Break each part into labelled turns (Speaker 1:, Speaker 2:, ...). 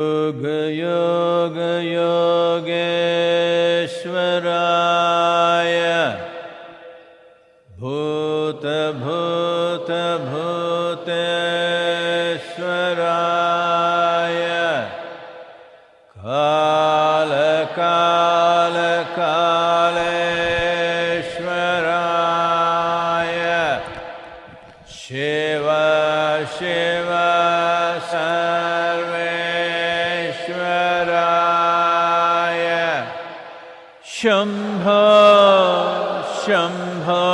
Speaker 1: Yoga Yogeeshwaraya Bhuta Bhuta Bhuteshwaraya Kala Kala Kaleshwaraya Shiva Shiva Shambho, Shambho,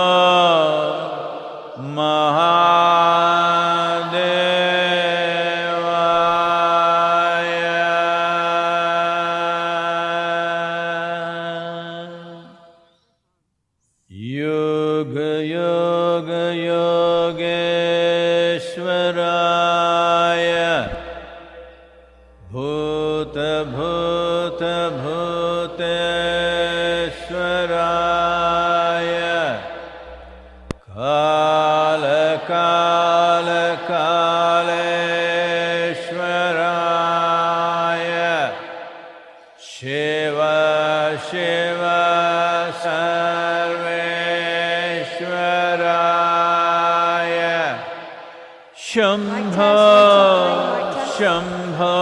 Speaker 1: Mahadevaya. Yoga, Yoga, Yogeeshwaraya Bhuta, Bhuta, Bhuteshwaraya Kala Kala Kaleshwaraya Shiva Shiva Sarveshwaraya Shambho Shambho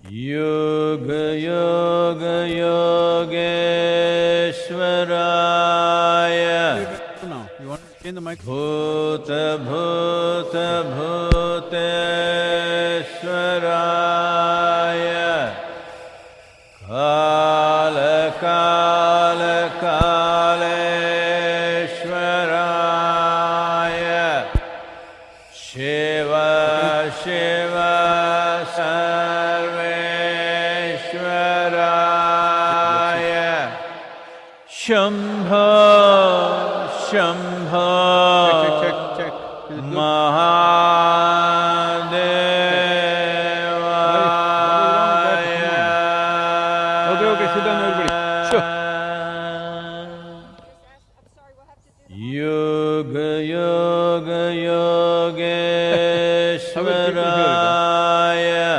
Speaker 1: Yoga Yoga Yogeeshwaraya
Speaker 2: Now, you want to change the mic?
Speaker 1: Bhuta Bhuta Bhuteshwaraya Kala Kala Kaleshwaraya Shiva Shiva Shambho, Shambho,
Speaker 2: Check.
Speaker 1: Mahadevaya.
Speaker 2: Okay, sit down everybody. Sure.
Speaker 1: Yoga, Yoga, Yogeeshwaraya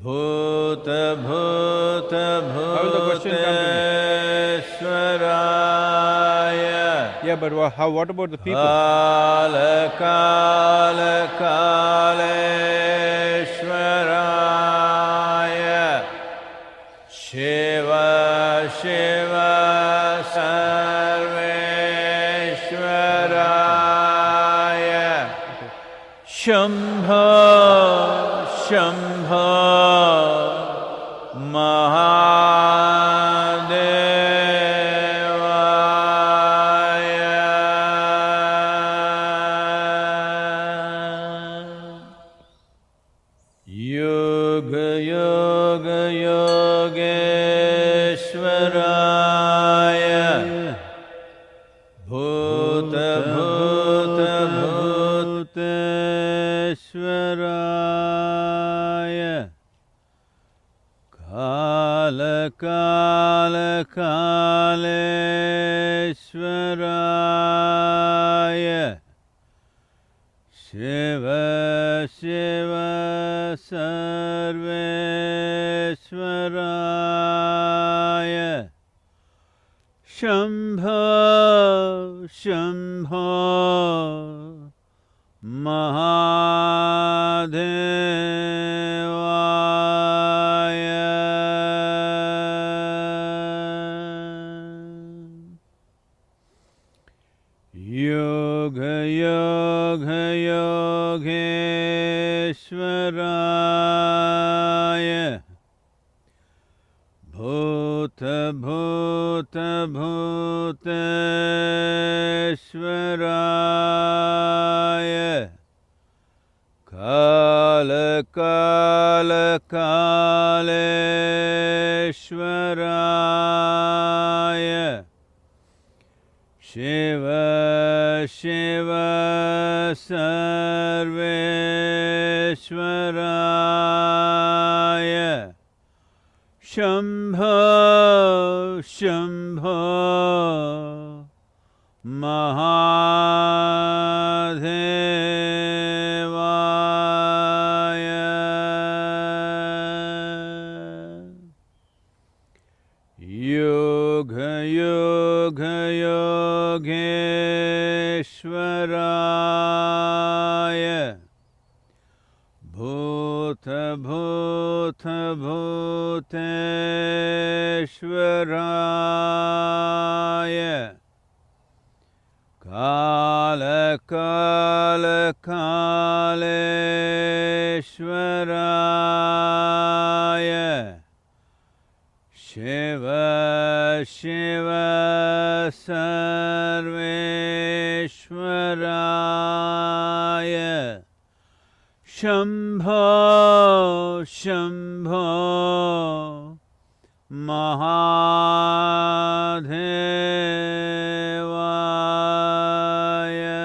Speaker 1: Bhuta, Bhuta, Bhuteshwaraya
Speaker 2: Yeah, but what about the people?
Speaker 1: Kala Kala Kaleshwaraya Shiva Shiva Sarveshwaraya Shambho Shambho Yoga Yoga Yogeeshwaraya Bhuta Bhuta Bhuteshwaraya Kala Kala Kaleshwaraya Shiva Shiva Sarveshwaraya Shambho Shambho Mahadevaya. Yoga Yoga Yogeeshwaraya Bhuta Bhuta Bhuteshwaraya Kala Kala Kaleshwaraya Shiva Shiva Sarveshwaraya Shambho Shambho Mahadevaya Yoga Yoga Yogeeshwaraya Bhuta Bhuta Bhuteshwaraya Kala Kala Kaleshwaraya Shiva Shiva Sarveshwaraya Shambho Shambho Mahadevaya.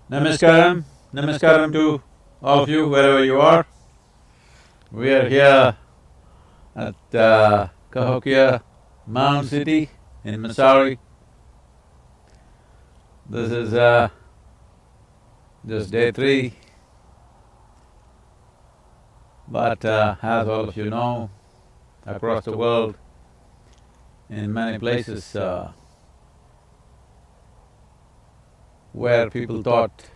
Speaker 1: Namaskaram, Namaskaram to all of you wherever you are. We are here at Cahokia Mound City in Missouri. This is just day 3. But as all of you know, across the world, in many places where people thought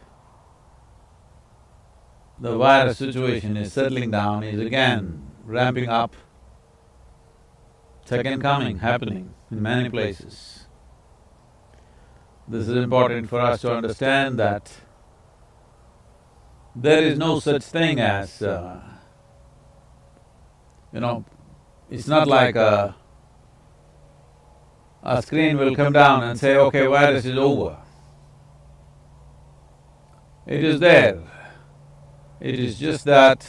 Speaker 1: the virus situation is settling down is again ramping up. Second coming happening in many places. This is important for us to understand that there is no such thing as, it's not like a screen will come down and say, okay, virus is over. It is there. It is just that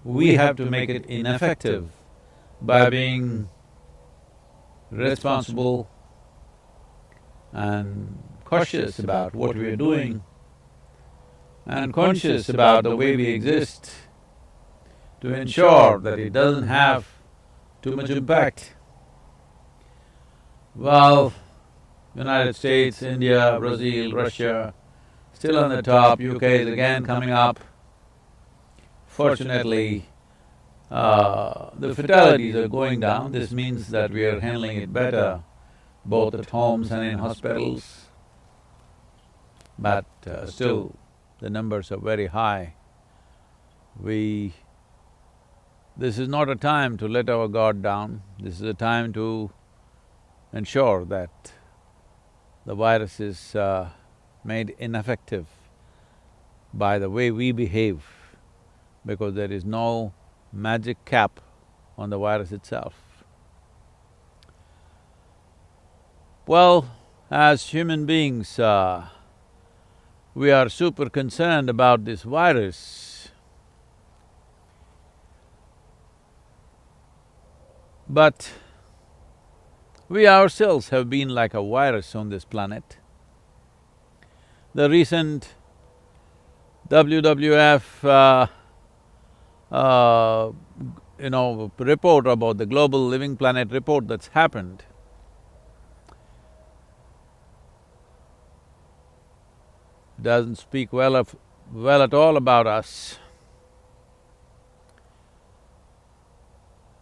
Speaker 1: we have to make it ineffective by being responsible and cautious about what we are doing and conscious about the way we exist to ensure that it doesn't have too much impact. Well, United States, India, Brazil, Russia, still on the top, UK is again coming up. Fortunately, the fatalities are going down. This means that we are handling it better, both at homes and in hospitals. But still, the numbers are very high. This is not a time to let our guard down. This is a time to ensure that the virus is made ineffective by the way we behave, because there is no magic cap on the virus itself. Well, as human beings, we are super concerned about this virus. But we ourselves have been like a virus on this planet. The recent WWF report about the Global Living Planet report that's happened, doesn't speak well at all about us.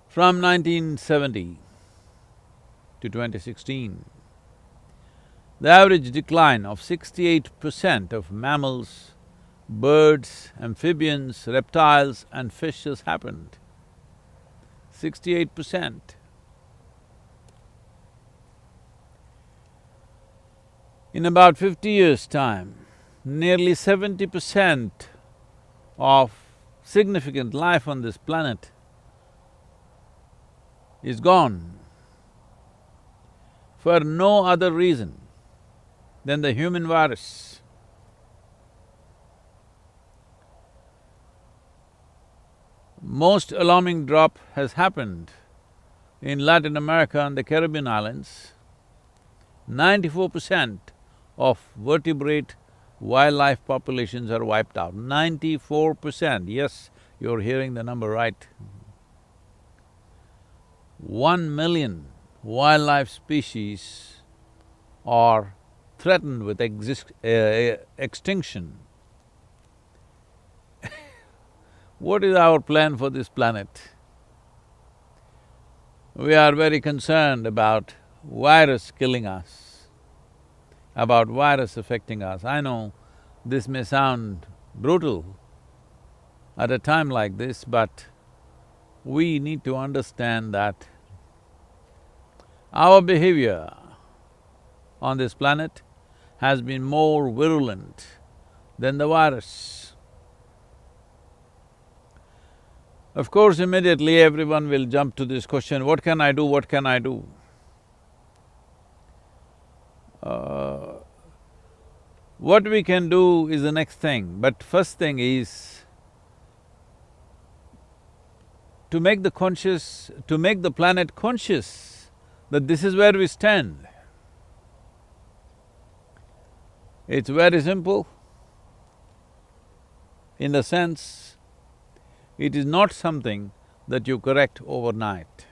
Speaker 1: From 1970 to 2016, the average decline of 68% of mammals, birds, amphibians, reptiles and fishes happened. 68%. In about 50 years' time, nearly 70% of significant life on this planet is gone for no other reason than the human virus. Most alarming drop has happened in Latin America and the Caribbean islands. 94% of vertebrate wildlife populations are wiped out. 94%, yes, you're hearing the number right. 1 million wildlife species are threatened with extinction. What is our plan for this planet? We are very concerned about virus killing us, about virus affecting us. I know this may sound brutal at a time like this, but we need to understand that our behavior on this planet has been more virulent than the virus. Of course, immediately everyone will jump to this question, what can I do, what can I do? What we can do is the next thing, but first thing is to make the planet conscious that this is where we stand. It's very simple. in the sense, it is not something that you correct overnight.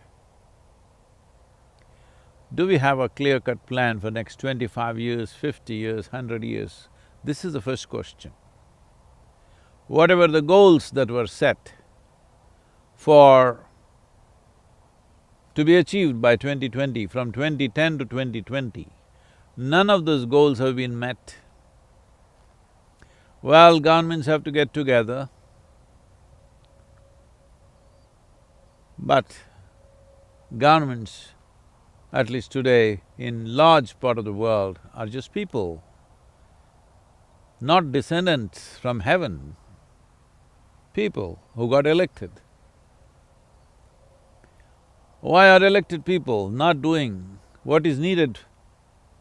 Speaker 1: Do we have a clear-cut plan for next 25 years, 50 years, 100 years? This is the first question. Whatever the goals that were set to be achieved by 2020, from 2010 to 2020, none of those goals have been met. Well, governments have to get together, but governments, at least today, in large part of the world, are just people, not descendants from heaven, people who got elected. Why are elected people not doing what is needed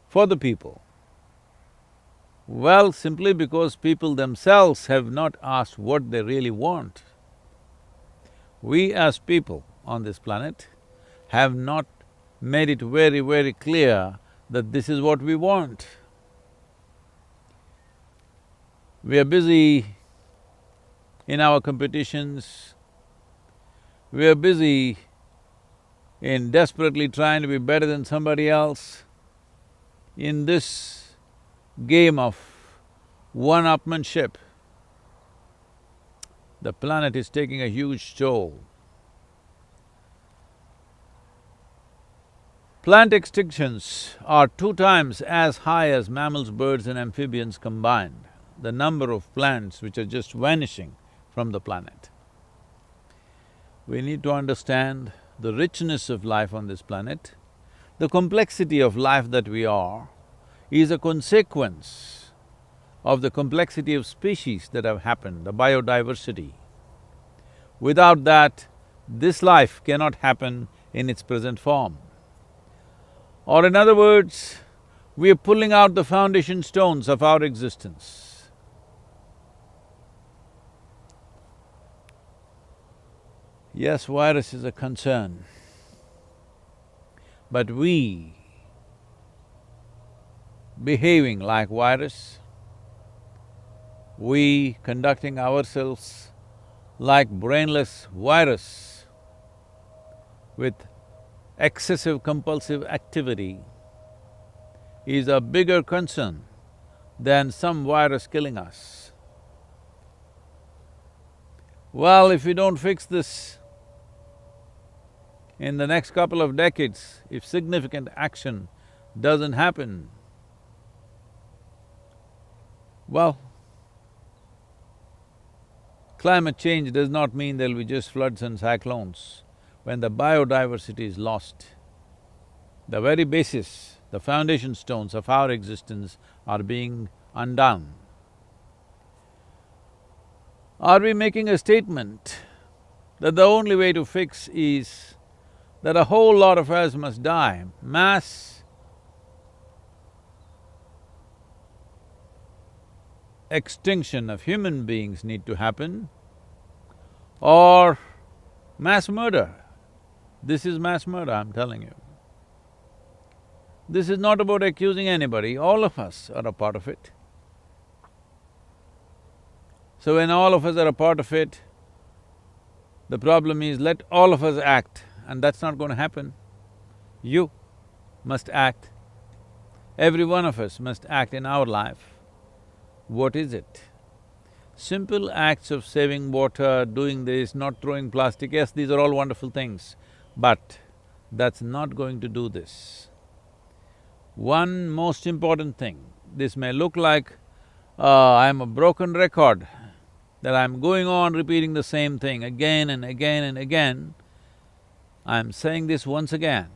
Speaker 1: for the people? Well, simply because people themselves have not asked what they really want. We as people on this planet have not made it very, very clear that this is what we want. We are busy in our competitions, we are busy in desperately trying to be better than somebody else. In this game of one-upmanship, the planet is taking a huge toll. Plant extinctions are 2 times as high as mammals, birds and amphibians combined, the number of plants which are just vanishing from the planet. We need to understand the richness of life on this planet. The complexity of life that we are is a consequence of the complexity of species that have happened, the biodiversity. Without that, this life cannot happen in its present form. Or in other words, we are pulling out the foundation stones of our existence. Yes, virus is a concern, but we behaving like virus, we conducting ourselves like brainless virus with excessive compulsive activity is a bigger concern than some virus killing us. Well, if we don't fix this, in the next couple of decades, if significant action doesn't happen, well, climate change does not mean there'll be just floods and cyclones. When the biodiversity is lost, the very basis, the foundation stones of our existence are being undone. Are we making a statement that the only way to fix is that a whole lot of us must die, mass extinction of human beings need to happen, or mass murder? This is mass murder, I'm telling you. This is not about accusing anybody, all of us are a part of it. So when all of us are a part of it, the problem is let all of us act, and that's not going to happen. You must act. Every one of us must act in our life. What is it? Simple acts of saving water, doing this, not throwing plastic, yes, these are all wonderful things, but that's not going to do this. One most important thing, this may look like I'm a broken record, that I'm going on repeating the same thing again and again and again. I'm saying this once again.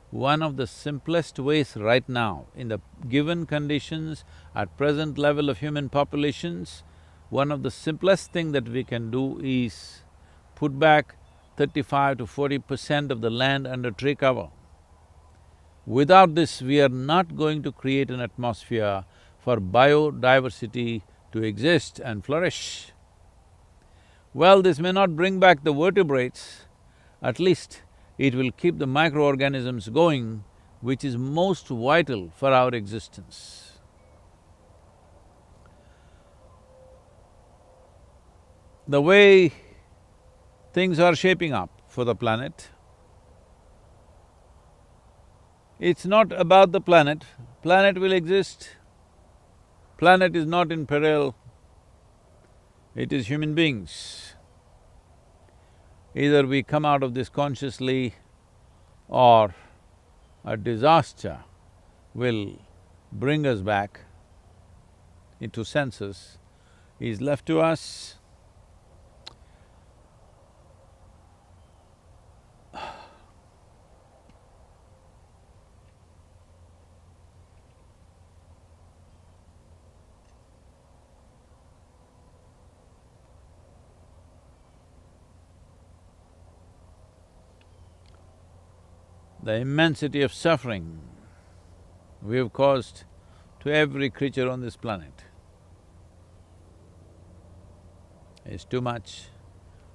Speaker 1: One of the simplest ways right now, in the given conditions, at present level of human populations, one of the simplest thing that we can do is put back 35 to 40% of the land under tree cover. Without this, we are not going to create an atmosphere for biodiversity to exist and flourish. Well, this may not bring back the vertebrates, at least it will keep the microorganisms going, which is most vital for our existence. the way things are shaping up for the planet, it's not about the planet. Planet will exist. Planet is not in peril. It is human beings. Either we come out of this consciously or a disaster will bring us back into senses is left to us. The immensity of suffering we have caused to every creature on this planet is too much.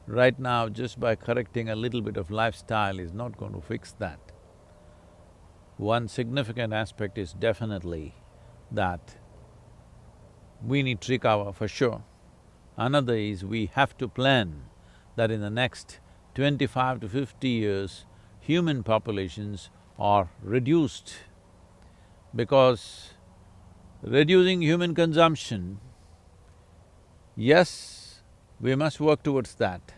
Speaker 1: Right now, just by correcting a little bit of lifestyle is not going to fix that. One significant aspect is definitely that we need tree cover for sure. Another is we have to plan that in the next 25 to 50 years, human populations are reduced, because reducing human consumption, yes, we must work towards that,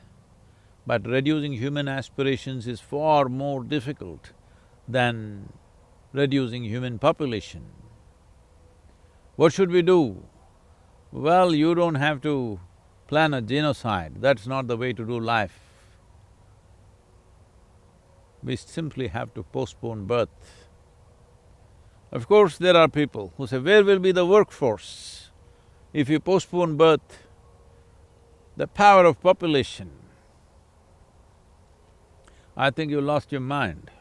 Speaker 1: but reducing human aspirations is far more difficult than reducing human population. What should we do? Well, you don't have to plan a genocide, that's not the way to do life. We simply have to postpone birth. Of course, there are people who say, where will be the workforce? If you postpone birth, the power of population, I think you lost your mind.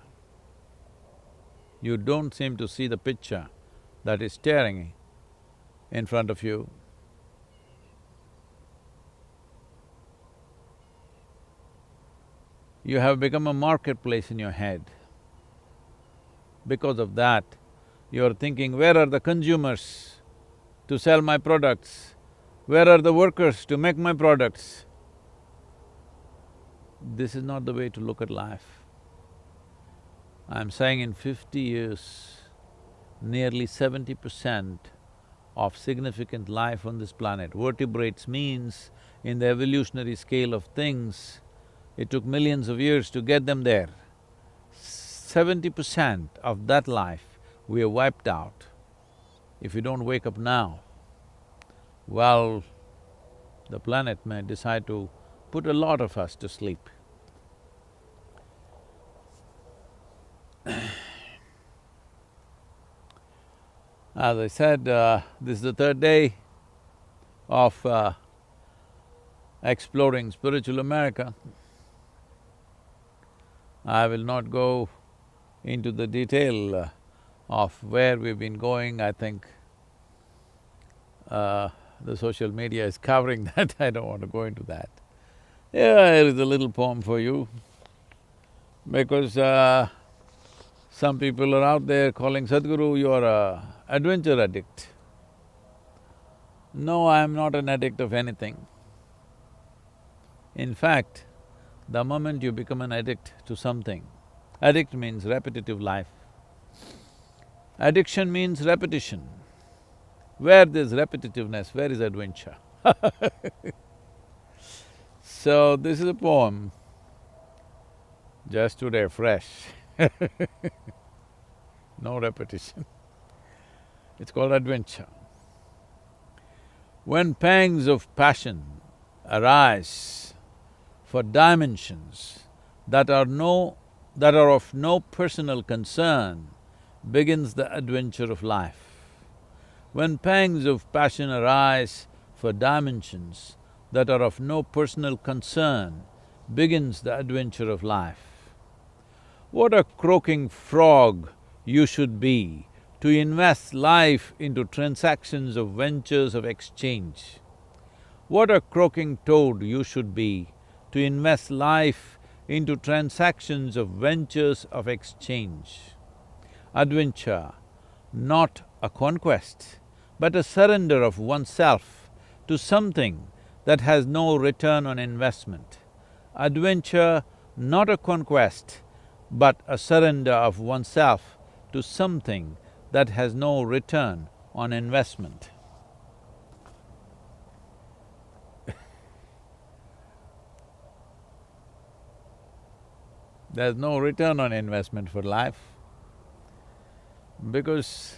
Speaker 1: You don't seem to see the picture that is staring in front of you. You have become a marketplace in your head. Because of that, you're thinking, where are the consumers to sell my products? Where are the workers to make my products? This is not the way to look at life. I'm saying in 50 years, nearly 70% of significant life on this planet, vertebrates means in the evolutionary scale of things, it took millions of years to get them there. 70% of that life we have wiped out. If we don't wake up now, well, the planet may decide to put a lot of us to sleep. As I said, this is the third day of exploring spiritual America. I will not go into the detail of where we've been going. I think the social media is covering that, I don't want to go into that. Yeah, here is a little poem for you, because some people are out there calling Sadhguru, you're a adventure addict. No, I am not an addict of anything. In fact, the moment you become an addict to something, addict means repetitive life. Addiction means repetition. Where there's repetitiveness, where is adventure? So, this is a poem just today, fresh. No repetition. It's called adventure. When pangs of passion arise for dimensions that are of no personal concern, begins the adventure of life. When pangs of passion arise for dimensions that are of no personal concern, begins the adventure of life. What a croaking frog you should be to invest life into transactions of ventures of exchange. What a croaking toad you should be to invest life into transactions of ventures of exchange. Adventure, not a conquest, but a surrender of oneself to something that has no return on investment. Adventure, not a conquest, but a surrender of oneself to something that has no return on investment. There's no return on investment for life, because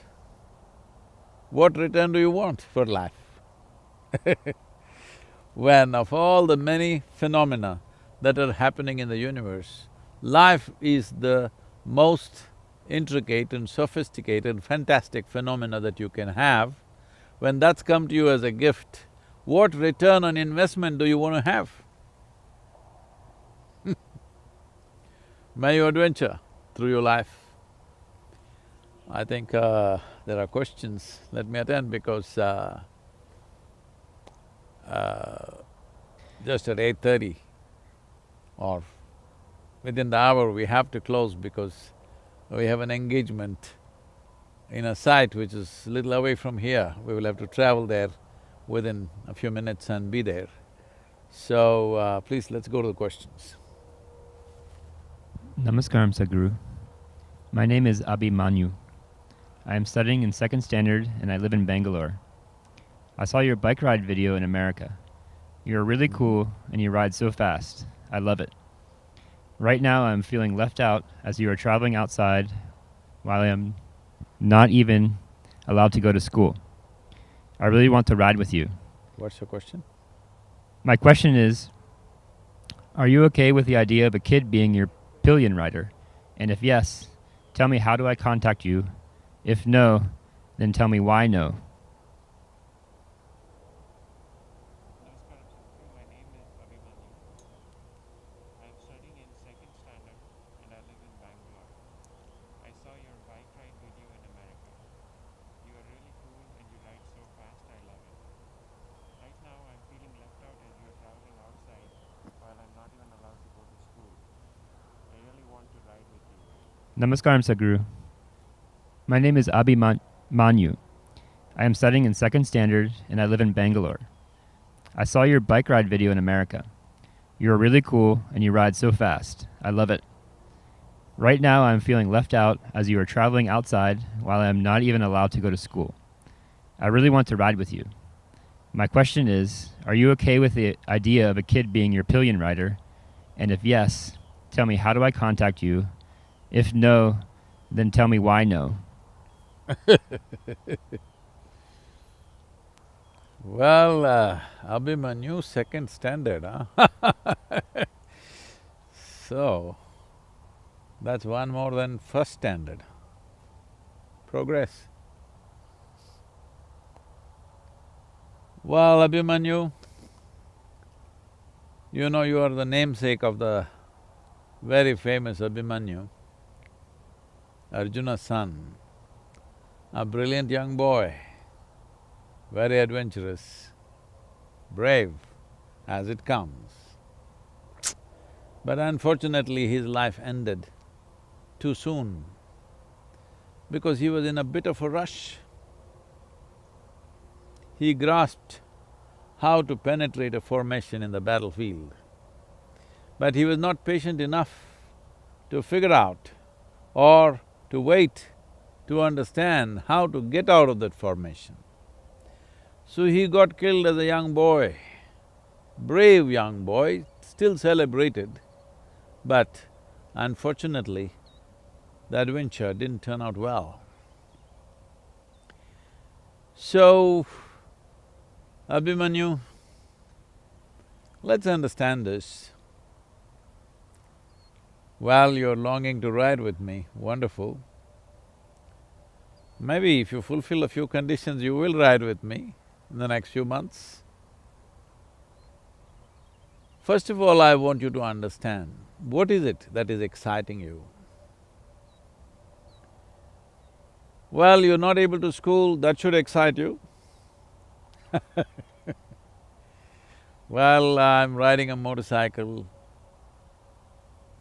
Speaker 1: what return do you want for life? When of all the many phenomena that are happening in the universe, life is the most intricate and sophisticated, fantastic phenomena that you can have. When that's come to you as a gift, what return on investment do you want to have? May you adventure through your life. I think there are questions. Let me attend because just at 8:30 or within the hour we have to close because we have an engagement in a site which is little away from here. We will have to travel there within a few minutes and be there. So, please, let's go to the questions.
Speaker 3: Namaskaram, Sadhguru. My name is Abhimanyu. I am studying in second standard and I live in Bangalore. I saw your bike ride video in America. You're really cool and you ride so fast. I love it. Right now I'm feeling left out as you are traveling outside while I am not even allowed to go to school. I really want to ride with you.
Speaker 1: What's your question?
Speaker 3: My question is, are you okay with the idea of a kid being your pillion rider? And if yes, tell me how do I contact you? If no, then tell me why no.
Speaker 2: My name is Abhimanyu. I am studying in second standard and I live in Bangalore. I saw your bike ride video in America. You are really cool and you ride so fast, I love it. Right now I'm feeling left out as you are traveling outside while I'm not even allowed to go to school. I really want to ride with you.
Speaker 3: Namaskaram, Sadhguru. My name is Abhimanyu. I am studying in second standard and I live in Bangalore. I saw your bike ride video in America. You are really cool and you ride so fast. I love it. Right now I'm feeling left out as you are traveling outside while I am not even allowed to go to school. I really want to ride with you. My question is, are you okay with the idea of a kid being your pillion rider? And if yes, tell me how do I contact you? If no, then tell me why no.
Speaker 1: Well, Abhimanyu, second standard, huh? So, that's one more than first standard. Progress. Well, Abhimanyu, you know you are the namesake of the very famous Abhimanyu, Arjuna's son, a brilliant young boy, very adventurous, brave as it comes. But unfortunately, his life ended too soon because he was in a bit of a rush. He grasped how to penetrate a formation in the battlefield, but he was not patient enough to figure out or to wait to understand how to get out of that formation. So he got killed as a young boy, brave young boy, still celebrated, but unfortunately, the adventure didn't turn out well. So, Abhimanyu, let's understand this. Well, you're longing to ride with me, wonderful. Maybe if you fulfill a few conditions, you will ride with me in the next few months. First of all, I want you to understand, what is it that is exciting you? Well, you're not able to school, that should excite you. Well, I'm riding a motorcycle,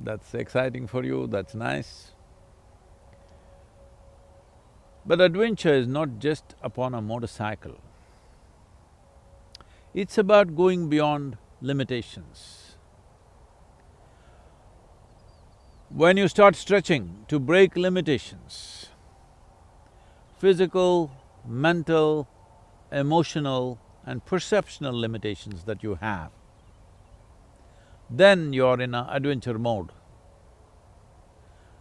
Speaker 1: that's exciting for you, that's nice. But adventure is not just upon a motorcycle. It's about going beyond limitations. When you start stretching to break limitations, physical, mental, emotional and perceptional limitations that you have, then you're in an adventure mode.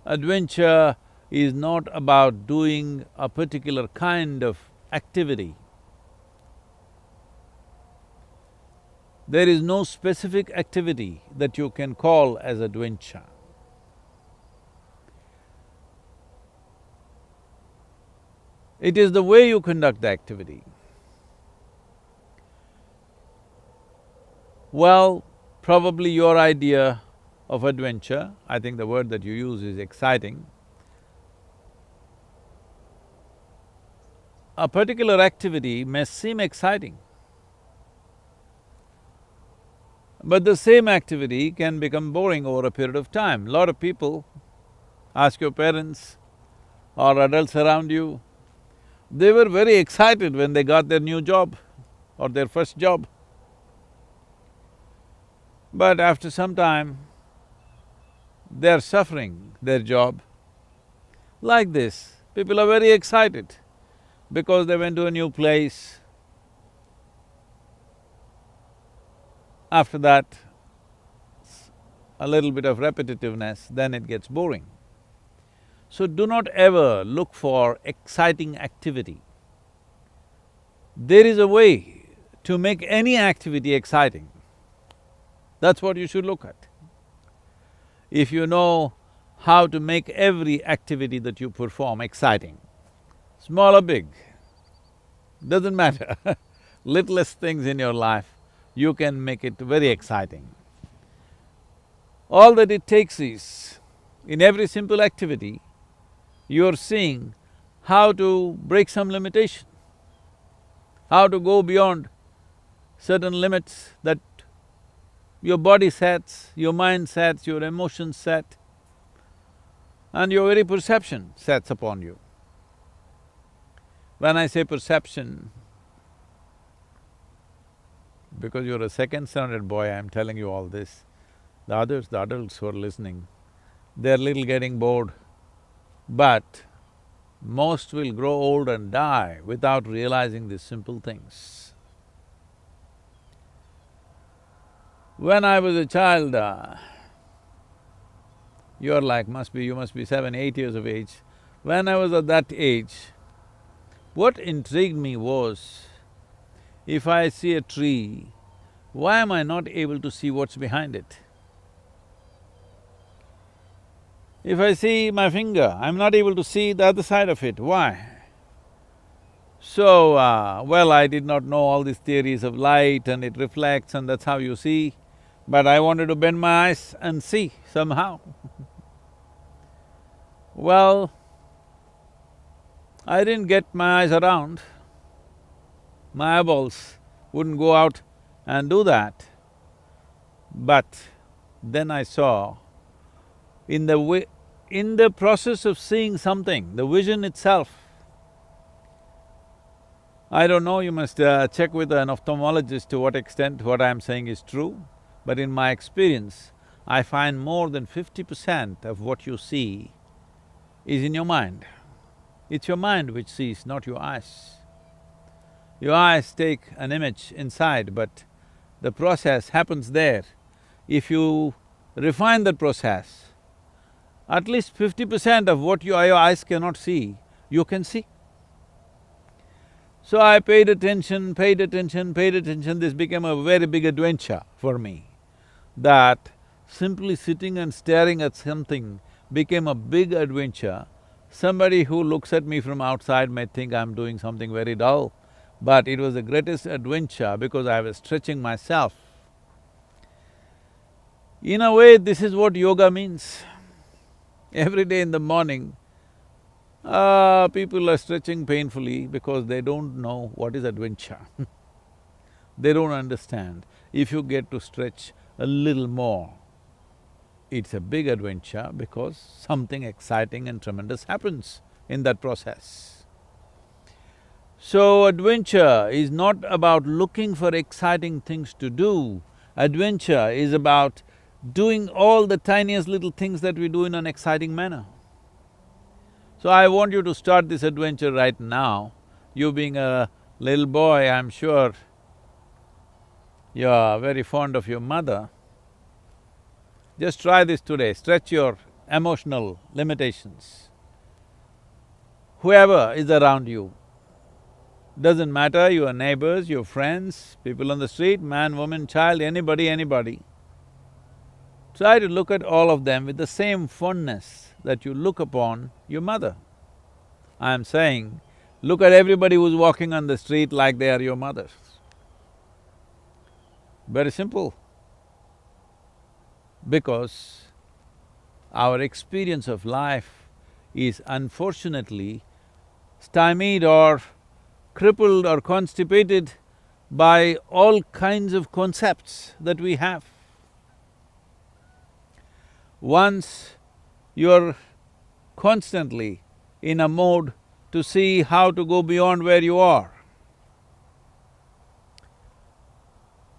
Speaker 1: Adventure is not about doing a particular kind of activity. There is no specific activity that you can call as adventure. It is the way you conduct the activity. Well, probably your idea of adventure, I think the word that you use is exciting. A particular activity may seem exciting, but the same activity can become boring over a period of time. Lot of people, ask your parents or adults around you, they were very excited when they got their new job or their first job. But after some time, they're suffering their job. Like this, people are very excited because they went to a new place. After that, a little bit of repetitiveness, then it gets boring. So do not ever look for exciting activity. There is a way to make any activity exciting. That's what you should look at. If you know how to make every activity that you perform exciting, small or big, doesn't matter littlest things in your life, you can make it very exciting. All that it takes is, in every simple activity, you're seeing how to break some limitation, how to go beyond certain limits that your body sets, your mind sets, your emotions set, and your very perception sets upon you. When I say perception, because you're a second standard boy, I'm telling you all this. The others, the adults who are listening, they're little getting bored, but most will grow old and die without realizing these simple things. When I was a child, you're like, you must be 7, 8 years of age. When I was at that age, what intrigued me was, if I see a tree, why am I not able to see what's behind it? If I see my finger, I'm not able to see the other side of it, why? So, well, I did not know all these theories of light and it reflects and that's how you see, but I wanted to bend my eyes and see somehow. Well, I didn't get my eyes around, my eyeballs wouldn't go out and do that. But then I saw, in the process of seeing something, the vision itself, I don't know, you must check with an ophthalmologist to what extent what I'm saying is true, but in my experience, I find more than 50% of what you see is in your mind. It's your mind which sees, not your eyes. Your eyes take an image inside, but the process happens there. If you refine that process, at least 50% of what your eyes cannot see, you can see. So I paid attention, this became a very big adventure for me, that simply sitting and staring at something became a big adventure. Somebody who looks at me from outside may think I'm doing something very dull, but it was the greatest adventure because I was stretching myself. In a way, this is what yoga means. Every day in the morning, people are stretching painfully because they don't know what is adventure. They don't understand. If you get to stretch a little more, it's a big adventure because something exciting and tremendous happens in that process. So adventure is not about looking for exciting things to do. Adventure is about doing all the tiniest little things that we do in an exciting manner. So I want you to start this adventure right now. You being a little boy, I'm sure you're very fond of your mother. Just try this today, stretch your emotional limitations. Whoever is around you, doesn't matter, your neighbors, your friends, people on the street, man, woman, child, anybody. Try to look at all of them with the same fondness that you look upon your mother. I am saying, look at everybody who's walking on the street like they are your mothers. Very simple. Because our experience of life is unfortunately stymied or crippled or constipated by all kinds of concepts that we have. Once you're constantly in a mode to see how to go beyond where you are,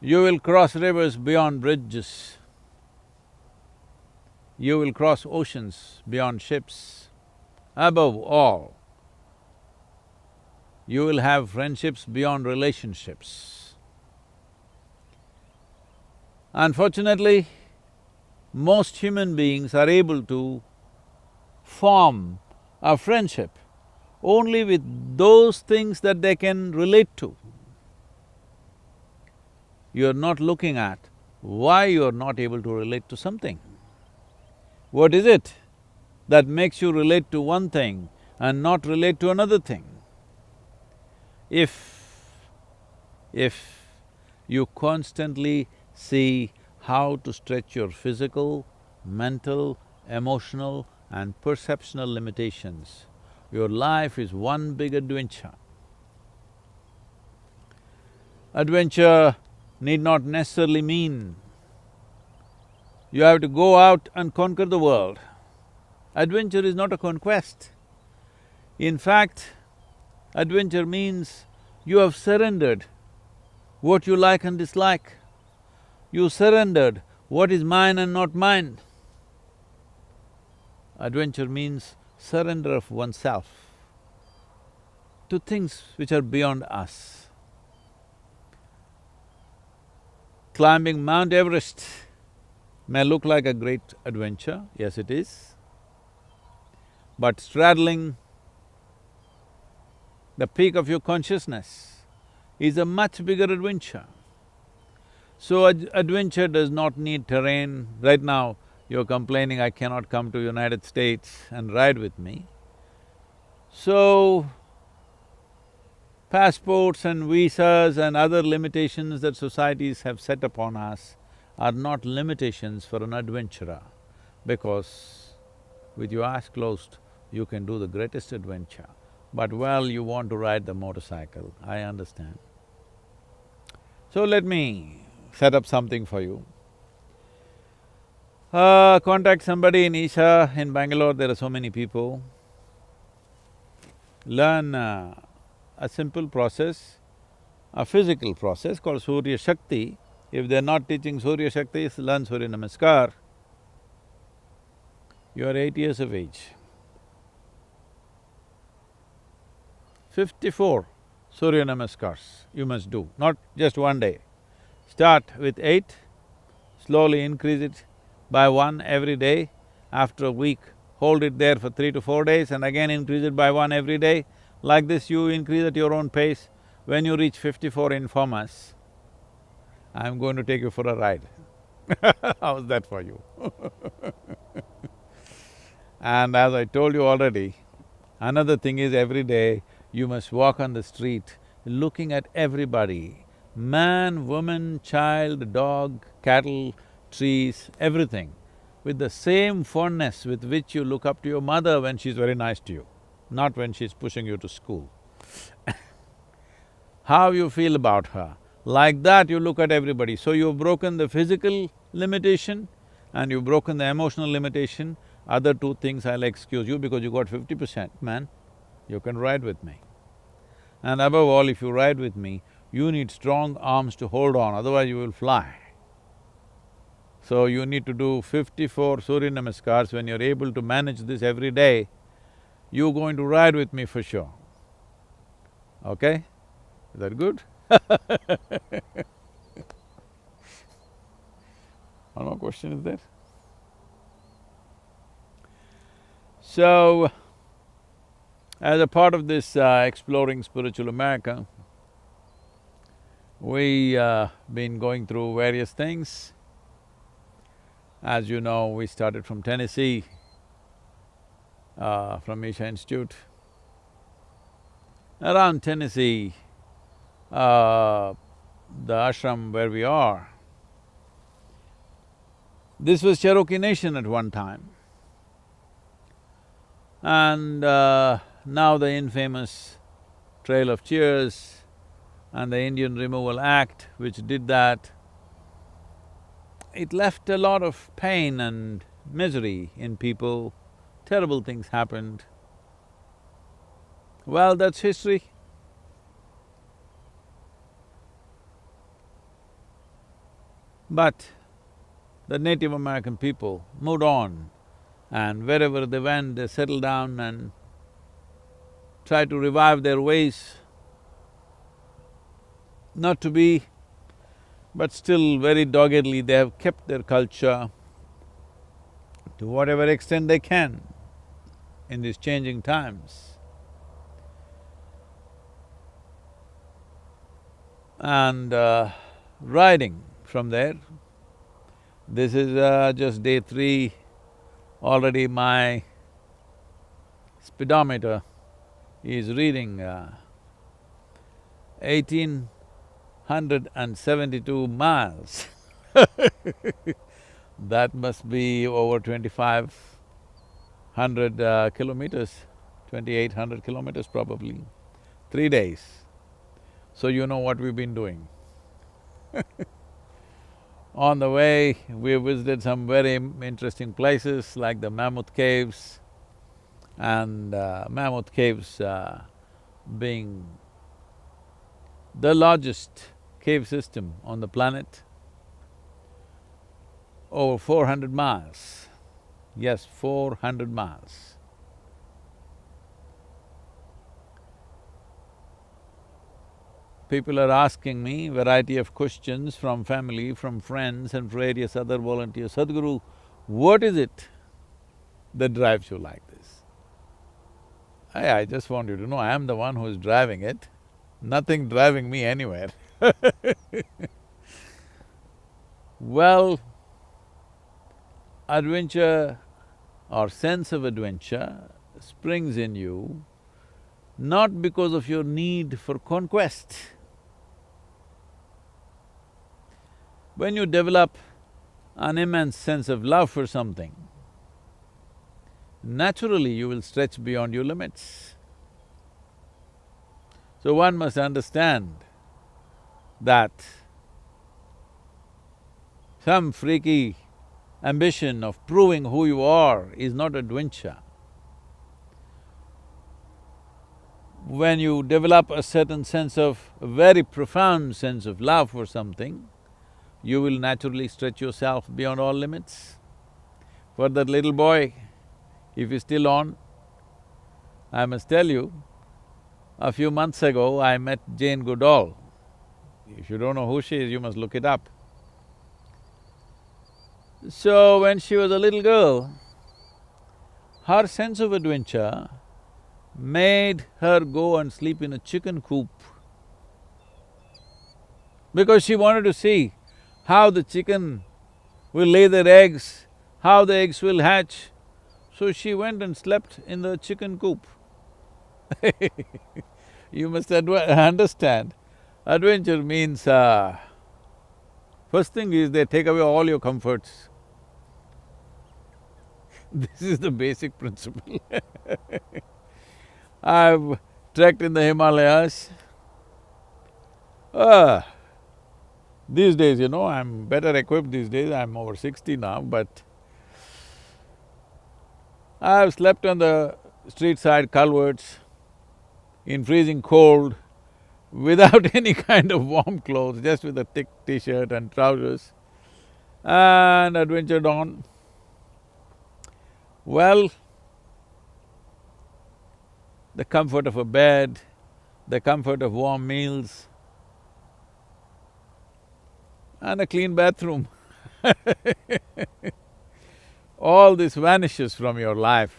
Speaker 1: you will cross rivers beyond bridges, you will cross oceans beyond ships. Above all, you will have friendships beyond relationships. Unfortunately, most human beings are able to form a friendship only with those things that they can relate to. You're not looking at why you're not able to relate to something. What is it that makes you relate to one thing and not relate to another thing? If you constantly see how to stretch your physical, mental, emotional and perceptional limitations, your life is one big adventure. Adventure need not necessarily mean you have to go out and conquer the world. Adventure is not a conquest. In fact, adventure means you have surrendered what you like and dislike. You surrendered what is mine and not mine. Adventure means surrender of oneself to things which are beyond us. Climbing Mount Everest may look like a great adventure, yes it is, but straddling the peak of your consciousness is a much bigger adventure. So adventure does not need terrain. Right now, you're complaining, I cannot come to United States and ride with me. So, passports and visas and other limitations that societies have set upon us are not limitations for an adventurer, because with your eyes closed, you can do the greatest adventure. But well, you want to ride the motorcycle, I understand. So let me set up something for you. Contact somebody in Isha, in Bangalore, there are so many people. Learn a simple process, a physical process called Surya Shakti. If they're not teaching Surya Shakti, learn Surya Namaskar. You are 8 years of age. 54 Surya Namaskars you must do, not just one day. Start with 8, slowly increase it by 1 every day. After a week, hold it there for 3 to 4 days and again increase it by 1 every day. Like this you increase at your own pace. When you reach 54 informers, I'm going to take you for a ride. How's that for you? And as I told you already, another thing is every day you must walk on the street looking at everybody, man, woman, child, dog, cattle, trees, everything, with the same fondness with which you look up to your mother when she's very nice to you, not when she's pushing you to school. How you feel about her, like that you look at everybody. So you've broken the physical limitation and you've broken the emotional limitation. Other two things I'll excuse you because you got 50%, man, you can ride with me. And above all, if you ride with me, you need strong arms to hold on, otherwise you will fly. So you need to do 54 Surya Namaskars. When you're able to manage this every day, you're going to ride with me for sure. Okay? Is that good? One more question is there? So, as a part of this exploring spiritual America, we been going through various things. As you know, we started from Tennessee, from Isha Institute. Around Tennessee, the ashram where we are, this was Cherokee Nation at one time. And now the infamous Trail of Tears and the Indian Removal Act, which did that, it left a lot of pain and misery in people. Terrible things happened. Well, that's history. But the Native American people moved on, and wherever they went, they settled down and tried to revive their ways. Not to be, but still very doggedly they have kept their culture to whatever extent they can in these changing times. And riding from there, this is just day 3, already my speedometer is reading 1,872 miles. That must be over 2,500 kilometers, 2,800 kilometers probably, 3 days. So you know what we've been doing. On the way, we visited some very interesting places like the Mammoth Caves, and Mammoth Caves being the largest cave system on the planet, over 400 miles. Yes, 400 miles. People are asking me variety of questions from family, from friends and various other volunteers. Sadhguru, what is it that drives you like this? I just want you to know, I am the one who is driving it, nothing driving me anywhere. Well, adventure or sense of adventure springs in you not because of your need for conquest. When you develop an immense sense of love for something, naturally you will stretch beyond your limits. So one must understand that some freaky ambition of proving who you are is not adventure. When you develop a certain sense of… a very profound sense of love for something, you will naturally stretch yourself beyond all limits. For that little boy, if he's still on, I must tell you, a few months ago I met Jane Goodall. If you don't know who she is, you must look it up. So when she was a little girl, her sense of adventure made her go and sleep in a chicken coop because she wanted to see how the chicken will lay their eggs, how the eggs will hatch. So she went and slept in the chicken coop. You must understand, adventure means, first thing is they take away all your comforts. This is the basic principle. I've trekked in the Himalayas. These days, you know, I'm better equipped these days, I'm over 60 now, but I've slept on the street side culverts in freezing cold without any kind of warm clothes, just with a thick t-shirt and trousers, and adventured on. Well, the comfort of a bed, the comfort of warm meals, and a clean bathroom. All this vanishes from your life.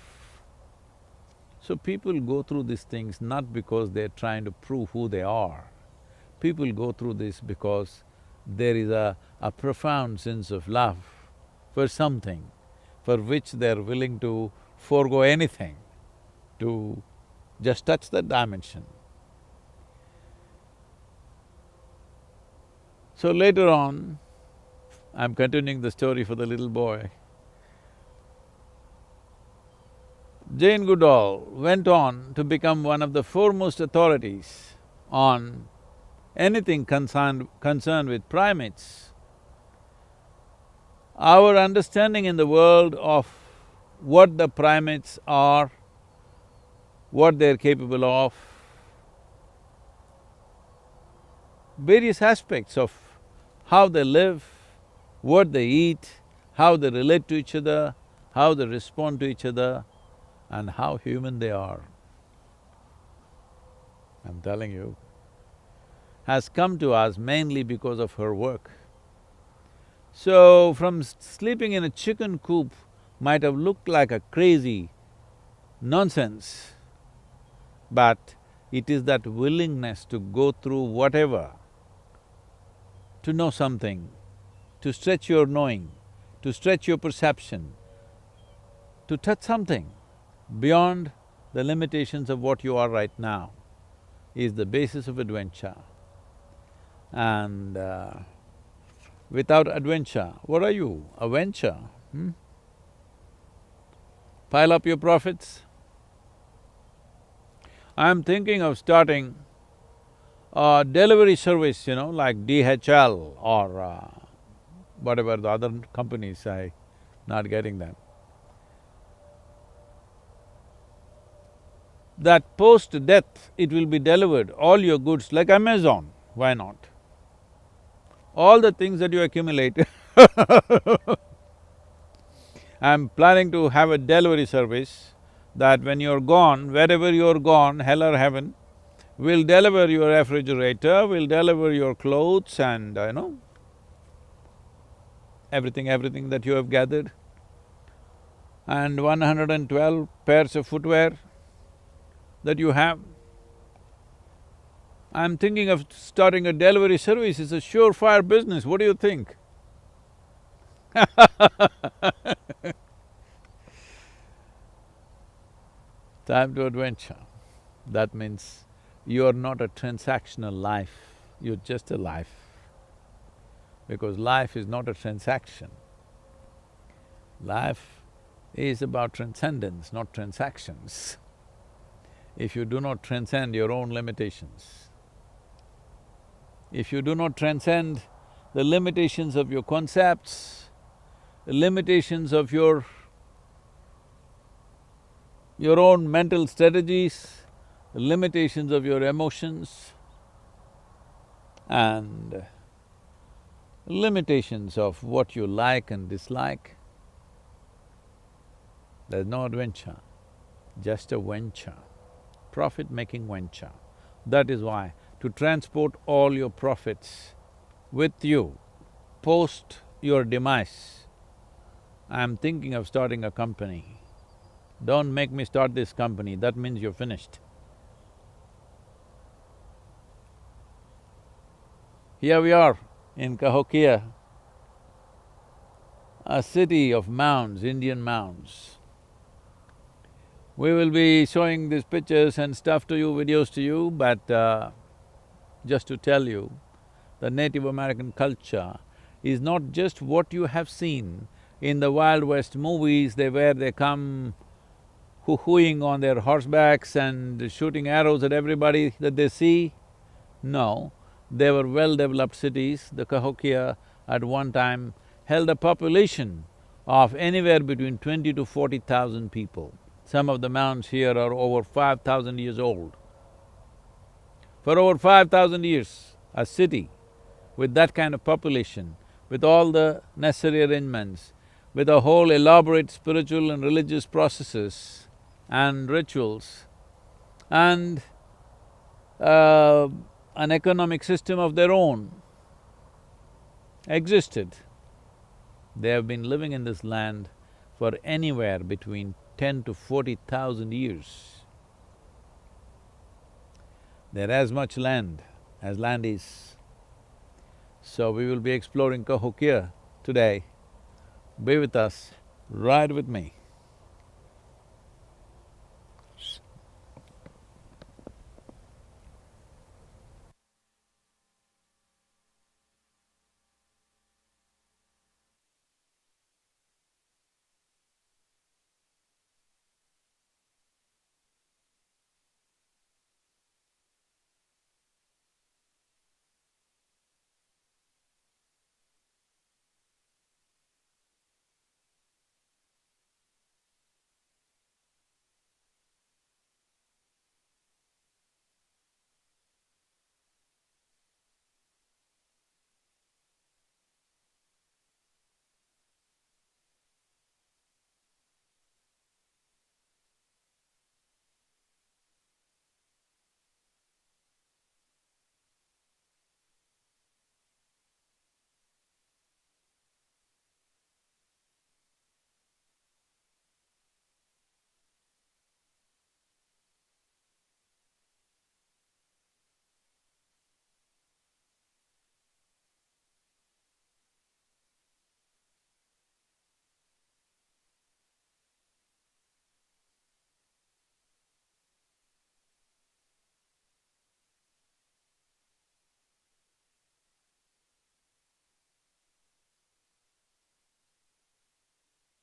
Speaker 1: So people go through these things not because they're trying to prove who they are. People go through this because there is a profound sense of love for something, for which they're willing to forego anything to just touch that dimension. So later on, I'm continuing the story for the little boy. Jane Goodall went on to become one of the foremost authorities on anything concerned with primates. Our understanding in the world of what the primates are, what they're capable of, various aspects of how they live, what they eat, how they relate to each other, how they respond to each other, and how human they are. I'm telling you, has come to us mainly because of her work. So, from sleeping in a chicken coop might have looked like a crazy nonsense, but it is that willingness to go through whatever, to know something, to stretch your knowing, to stretch your perception, to touch something beyond the limitations of what you are right now, is the basis of adventure. And without adventure, what are you? A venture, Pile up your profits. I'm thinking of starting a delivery service, like DHL or whatever the other companies, not getting that. That post-death, it will be delivered, all your goods, like Amazon, why not? All the things that you accumulate I'm planning to have a delivery service that when you're gone, wherever you're gone, hell or heaven, we'll deliver your refrigerator, we'll deliver your clothes and, everything that you have gathered, and 112 pairs of footwear that you have. I'm thinking of starting a delivery service, it's a surefire business, what do you think? Time to adventure. That means you're not a transactional life, you're just a life. Because life is not a transaction. Life is about transcendence, not transactions. If you do not transcend your own limitations, if you do not transcend the limitations of your concepts, the limitations of your own mental strategies, the limitations of your emotions, and limitations of what you like and dislike, there's no adventure, just a venture, profit-making venture. That is why, to transport all your profits with you post your demise, I'm thinking of starting a company. Don't make me start this company, that means you're finished. Here we are in Cahokia, a city of mounds, Indian mounds. We will be showing these pictures and stuff to you, videos to you, but just to tell you, the Native American culture is not just what you have seen in the Wild West movies, where they come hoo-hooing on their horsebacks and shooting arrows at everybody that they see. No, they were well-developed cities. The Cahokia at one time held a population of anywhere between 20 to 40,000 people. Some of the mounds here are over 5,000 years old. For over 5,000 years, a city with that kind of population, with all the necessary arrangements, with a whole elaborate spiritual and religious processes and rituals, and an economic system of their own existed. They have been living in this land for anywhere between 10 to 40,000 years. They're as much land as land is. So we will be exploring Cahokia today. Be with us, ride with me.